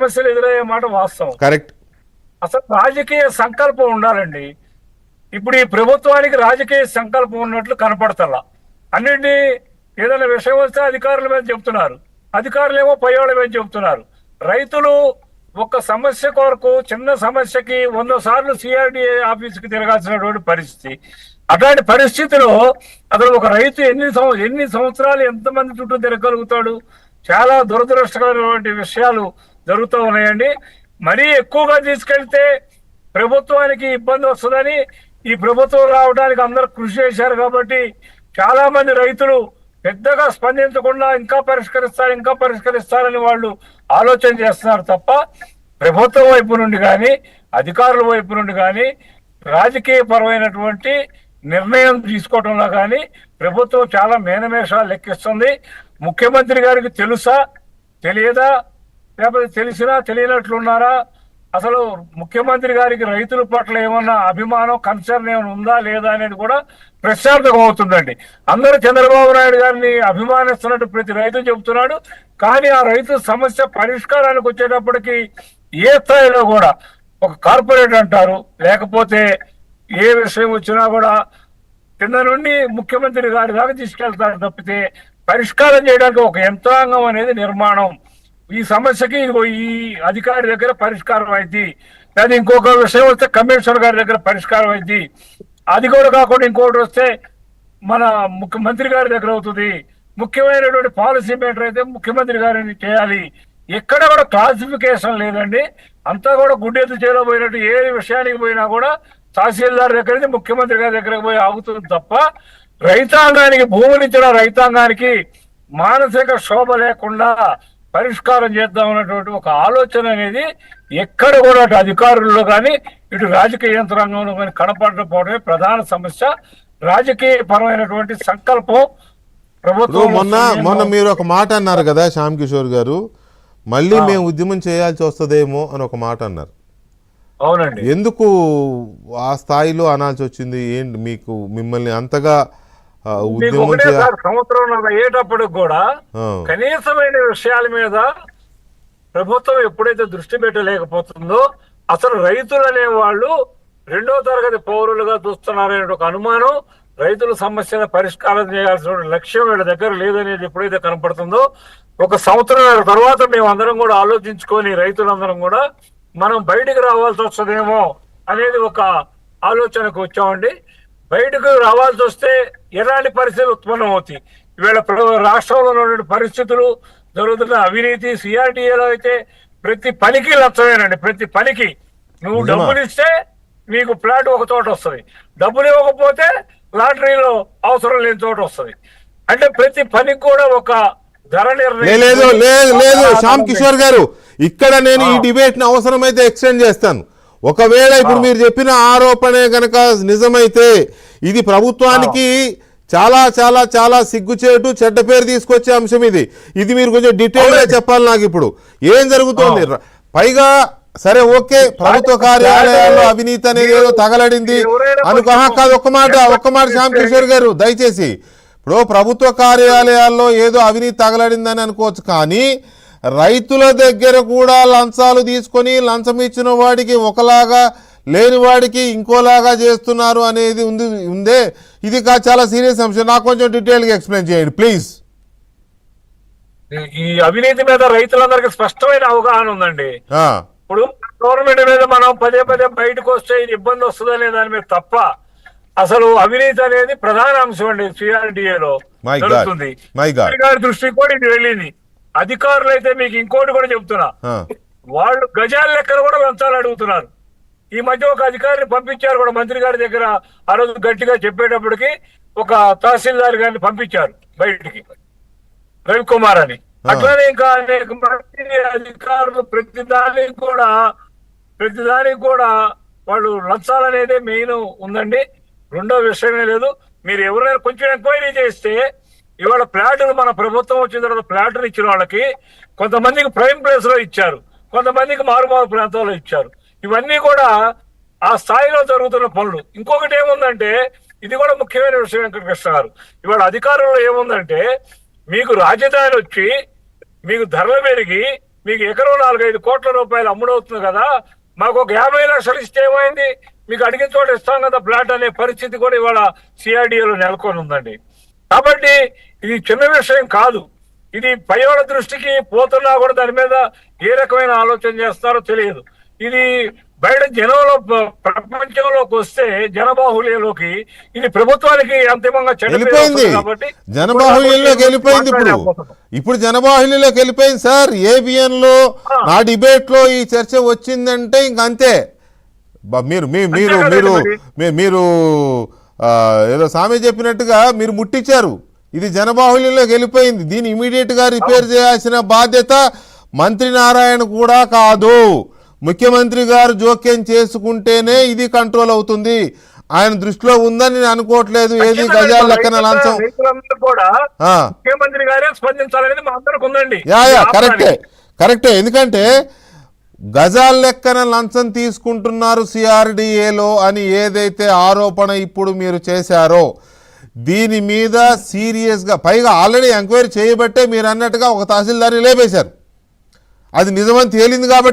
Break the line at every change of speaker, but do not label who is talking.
సమస్యలు ఎదురయ్యే మాట వాస్తవం.
కరెక్ట్.
అసలు రాజకీయ సంకల్పం ఉండాలండి. ఇప్పుడు ఈ ప్రభుత్వానికి రాజకీయ సంకల్పం ఉన్నట్లు కనపడతల్లా. అన్నింటినీ ఏదైనా విషయం వస్తే అధికారుల మీద చెప్తున్నారు, అధికారులేమో పైవాళ్ళ మీద చెప్తున్నారు. రైతులు ఒక సమస్య కొరకు చిన్న సమస్యకి 100 సార్లు సిఆర్డిఏ ఆఫీస్కి తిరగాల్సినటువంటి పరిస్థితి. అట్లాంటి పరిస్థితిలో అసలు ఒక రైతు ఎన్ని సంవత్సరాలు ఎంతమంది చుట్టూ తిరగలుగుతాడు? చాలా దురదృష్టకరమైనటువంటి విషయాలు జరుగుతూ ఉన్నాయండి. మరీ ఎక్కువగా తీసుకెళ్తే ప్రభుత్వానికి ఇబ్బంది వస్తుందని ఈ ప్రభుత్వం రావడానికి అందరూ కృషి చేశారు. కాబట్టి చాలా మంది రైతులు పెద్దగా స్పందించకుండా ఇంకా పరిష్కరిస్తారని వాళ్ళు ఆలోచన చేస్తున్నారు తప్ప ప్రభుత్వం వైపు నుండి కానీ అధికారుల వైపు నుండి కానీ రాజకీయ పరమైనటువంటి నిర్ణయం తీసుకోవడంలో కానీ ప్రభుత్వం చాలా మేనమేషాలు లెక్కిస్తుంది. ముఖ్యమంత్రి గారికి తెలుసా తెలియదా, లేకపోతే తెలిసినా తెలియనట్లున్నారా? అసలు ముఖ్యమంత్రి గారికి రైతుల పట్ల ఏమన్నా అభిమానం, కన్సర్న్ ఏమైనా ఉందా లేదా అనేది కూడా ప్రశ్నార్థకం అవుతుందండి. అందరూ చంద్రబాబు నాయుడు గారిని అభిమానిస్తున్నట్టు ప్రతి రైతు చెబుతున్నాడు. కానీ ఆ రైతు సమస్య పరిష్కారానికి వచ్చేటప్పటికి ఏ స్థాయిలో కూడా ఒక కార్పొరేట్ అంటారు, లేకపోతే ఏ విషయం వచ్చినా కూడా కింద నుండి ముఖ్యమంత్రి గారి దాకా తీసుకెళ్తారు తప్పితే పరిష్కారం చేయడానికి ఒక యంత్రాంగం అనేది నిర్మాణం. ఈ సమస్యకి ఈ అధికారి దగ్గర పరిష్కారం అయింది, లేదా ఇంకొక విషయం వస్తే కమిషనర్ గారి దగ్గర పరిష్కారం అయింది, అది కూడా కాకుండా ఇంకోటి వస్తే మన ముఖ్యమంత్రి గారి దగ్గర అవుతుంది. ముఖ్యమైనటువంటి పాలసీ మేటర్ అయితే ముఖ్యమంత్రి గారిని చేయాలి. ఎక్కడ కూడా క్లాసిఫికేషన్ లేదండి. అంతా కూడా గుడ్డెత్తు చేలో పోయినట్టు ఏ విషయానికి పోయినా కూడా తహసీల్దార్ దగ్గర నుంచి ముఖ్యమంత్రి గారి దగ్గరకు పోయి ఆగుతుంది తప్ప రైతాంగానికి, భూములు ఇచ్చిన రైతాంగానికి మానసిక శోభ లేకుండా పరిష్కారం చేద్దామన్నటువంటి ఒక ఆలోచన అనేది ఎక్కడ కూడా అటు అధికారుల్లో కానీ ఇటు రాజకీయ యంత్రాంగంలో కానీ కనపడకపోవడమే ప్రధాన సమస్య. రాజకీయ పరమైనటువంటి సంకల్పం ప్రభుత్వం.
మొన్న మీరు ఒక మాట అన్నారు కదా శ్యామ్ కిషోర్ గారు, మళ్ళీ మేము ఉద్యమం చేయాల్సి వస్తుందేమో అని ఒక మాట అన్నారు.
అవునండి.
ఎందుకు ఆ స్థాయిలో అనాల్సి వచ్చింది? ఏంటి మీకు మిమ్మల్ని అంతగా
సంవత్సరం అయ్యేటప్పటికి కూడా కనీసమైన విషయాల మీద ప్రభుత్వం ఎప్పుడైతే దృష్టి పెట్టలేకపోతుందో అసలు రైతులు అనే వాళ్ళు 2వ తరగతి పౌరులుగా చూస్తున్నారనే ఒక అనుమానం, రైతుల సమస్యల పరిష్కారం చేయాల్సిన లక్ష్యం వీళ్ళ దగ్గర లేదనేది ఎప్పుడైతే కనపడుతుందో ఒక సంవత్సరం తర్వాత మేము అందరం కూడా ఆలోచించుకొని రైతులందరం కూడా మనం బయటికి రావాల్సి వస్తుందేమో అనేది ఒక ఆలోచనకు వచ్చామండి. బయటకు రావాల్సి వస్తే ఎలాంటి పరిస్థితులు ఉత్పన్నం అవుతాయి? ఈవేళ రాష్ట్రంలో ఉన్న పరిస్థితులు, జరుగుతున్న అవినీతి, సిఆర్టీఏలో అయితే ప్రతి పనికి లక్షమేనండి. ప్రతి పనికి నువ్వు డబ్బులు ఇస్తే నీకు ప్లాట్ ఒక చోట వస్తుంది, డబ్బులు ఇవ్వకపోతే లాటరీలో అవసరం లేని చోట వస్తుంది. అంటే ప్రతి పనికి కూడా ఒక ధర నిర్ణయం
లేదు. శ్యామ్ కిషోర్ గారు, ఇక్కడ నేను ఈ డిబేట్ ని అవసరమైతే ఎక్స్టెండ్ చేస్తాను. ఒకవేళ ఇప్పుడు మీరు చెప్పిన ఆరోపణే కనుక నిజమైతే ఇది ప్రభుత్వానికి చాలా చాలా చాలా సిగ్గుచేటు, చెడ్డ పేరు తీసుకొచ్చే అంశం. ఇది మీరు కొంచెం డీటెయిల్ గా చెప్పాలి నాకు. ఇప్పుడు ఏం జరుగుతోంది? పైగా సరే ఓకే, ప్రభుత్వ కార్యాలయాల్లో అవినీతి అనేది ఏదో తగలడింది కాదు. ఒక్క మాట శ్యామ్ కిషోర్ గారు దయచేసి, ఇప్పుడు ప్రభుత్వ కార్యాలయాల్లో ఏదో అవినీతి తగలడిందని అనుకోవచ్చు, కానీ రైతుల దగ్గర కూడా లంచాలు తీసుకొని లంచం ఇచ్చిన వాడికి ఒకలాగా, లేని వాడికి ఇంకోలాగా చేస్తున్నారు అనేది ఉందే. ఇది చాలా సీరియస్ అంశం. నాకు కొంచెం డీటెయిల్ గా ఎక్స్ప్లెయిన్ చేయండి ప్లీజ్.
ఈ అవినీతి మీద రైతులందరికీ స్పష్టమైన అవగాహన ఉందండి. ఇప్పుడు గవర్నమెంట్ మీద మనం పదే బయటకు వస్తే ఇది ఇబ్బంది వస్తుంది అనే దాని మీద తప్ప అసలు అవినీతి అనేది ప్రధాన అంశం అండి. సిఆర్డిఏలో జరుగుతుంది. గారి దృష్టికి కూడా ఇది వెళ్ళింది. అధికారులు అయితే మీకు ఇంకోటి కూడా చెప్తున్నా, వాళ్ళు గజాల లెక్కన కూడా లంచాలు అడుగుతున్నారు. ఈ మధ్య ఒక అధికారిని పంపించారు కూడా మంత్రి గారి దగ్గర. ఆ రోజు గట్టిగా చెప్పేటప్పటికి ఒక తహసీల్దార్ గారిని పంపించారు బయటికి, రవికుమార్ అని. అట్లానే ఇంకా అనేక మంది అధికారులు ప్రతిదానికి కూడా వాళ్ళు లంచాలు అనేది మెయిన్ ఉందండి. రెండో విషయమే లేదు. మీరు ఎవరైనా కొంచెం ఎంక్వైరీ చేస్తే ఇవాళ ప్లాట్లు మన ప్రభుత్వం వచ్చిన తర్వాత ప్లాట్లు ఇచ్చిన వాళ్ళకి కొంతమందికి ప్రైమ్ ప్లేస్ లో ఇచ్చారు, కొంతమందికి మారుమూల ప్రాంతాల్లో ఇచ్చారు. ఇవన్నీ కూడా ఆ స్థాయిలో జరుగుతున్న పనులు. ఇంకొకటి ఏముందంటే, ఇది కూడా ముఖ్యమైన విషయం వెంకటకృష్ణ గారు, ఇవాళ అధికారంలో ఏముందంటే మీకు రాజధాని వచ్చి మీకు ధరలు పెరిగి మీకు ఎకరం 4-5 కోట్ల రూపాయలు అమ్ముడవుతుంది కదా, మాకు ఒక 50 లక్షలు ఇస్తే ఏమైంది, మీకు అడిగిన చోట ఇస్తాం కదా ప్లాట్ అనే పరిస్థితి కూడా ఇవాళ సిఆర్డిఏలో నెలకొని ఉందండి. కాబట్టి ఇది చిన్న విషయం కాదు. ఇది పైవాళ్ళ దృష్టికి పోతున్నా కూడా దాని మీద ఏ రకమైన ఆలోచన చేస్తారో తెలియదు. ఇది బయట జనంలో ప్రపంచంలోకి వస్తే జనబాహుళ్యంలోకి ఇది ప్రభుత్వానికి అంతిమంగా
వెళ్ళిపోయింది, జనబాహుళ్యంలోకి వెళ్ళిపోయింది. ఇప్పుడు జనబాహుళ్యంలోకి వెళ్ళిపోయింది సార్. ఏబిఎన్ లో నా డిబేట్ లో ఈ చర్చ వచ్చిందంటే ఇంక అంతే. మీరు మీరు మీరు మీరు ఏదో సామె చెప్పినట్టుగా మీరు ముట్టించారు. ఇది జనబాహుళ్యంలోకి వెళ్ళిపోయింది. దీన్ని ఇమీడియట్ గా రిపేర్ చేయాల్సిన బాధ్యత మంత్రి నారాయణ కూడా కాదు, ముఖ్యమంత్రి గారు జోక్యం చేసుకుంటేనే ఇది కంట్రోల్ అవుతుంది. ఆయన దృష్టిలో ఉందని నేను అనుకోవట్లేదు. ఏది గజాల లెక్కన లంచం
కూడా ముఖ్యమంత్రి గారే స్పందించాలనేది మా అందరికి ఉందండి.
కరెక్టే. ఎందుకంటే గజాల లెక్కన లంచం తీసుకుంటున్నారు సిఆర్డిఏలో అని ఏదైతే ఆరోపణ ఇప్పుడు మీరు చేశారో దీని మీద సీరియస్గా, పైగా ఆల్రెడీ ఎంక్వైరీ చేయబట్టే మీరు అన్నట్టుగా ఒక తహసీల్దార్ని లేపేశారు. అది నిజమని తేలింది కాబట్టి